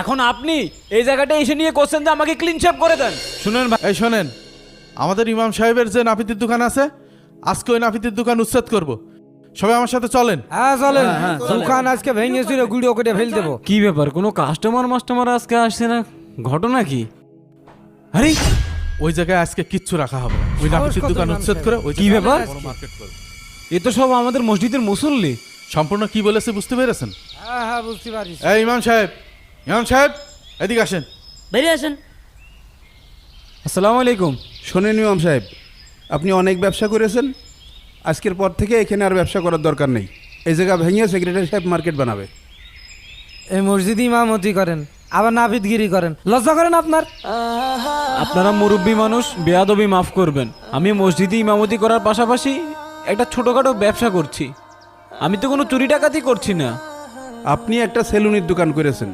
এখন আপনি এই জায়গাটা এসে নিয়ে কোশ্চেন যে আমাকে ক্লিন শেভ করে দেন। শুনেন ভাই, এই শোনেন, আমাদের ইমাম সাহেবের যে নাপিতের দোকান আছে, আজকে ওই নাপিতের দোকান উচ্ছেদ করব। সবাই আমার সাথে চলেন। হ্যাঁ চলেন, দোকান আজকে ভেঙে চুরে গুঁড়ো করে ফেল দেবো। কি ব্যাপার, কোনো কাস্টমার আজকে আসছে না, ঘটনা কি? আরে ওই জায়গায় আজকে কিচ্ছু রাখা হবে না। ওই নাপিতের দোকান উচ্ছেদ করে ওই কি ব্যাপার? মার্কেট করব। এ তো সব আমাদের মসজিদের মুসল্লি। সম্পূর্ণ কি বলেছে বুঝতে পেরেছেন? হ্যাঁ হ্যাঁ বুঝতে পারিস। এই ইমাম সাহেব এদিকে আসেন। বেরিয়ে আসেন। আসসালামু আলাইকুম। শোনেন ইমাম সাহেব, আপনি অনেক ব্যবসা করেছেন, আজকের পর থেকে এখানে আর ব্যবসা করার দরকার নেই। এই জায়গা ভেঙে সেক্রেটারি সাহেব মার্কেট বানাবে। এই মসজিদে ইমামতি করেন, আবার নাপিতগিরি করেন, লজ্জা করেন আপনার? আপনারা মুরব্বী মানুষ, বেয়াদবি মাফ করবেন। আমি মসজিদে ইমামতি করার পাশাপাশি একটা ছোটখাটো ব্যবসা করছি। আমি তো কোনো চুরি ডাকাতি করছি না। আপনি একটা সেলুনের দোকান করেছেন,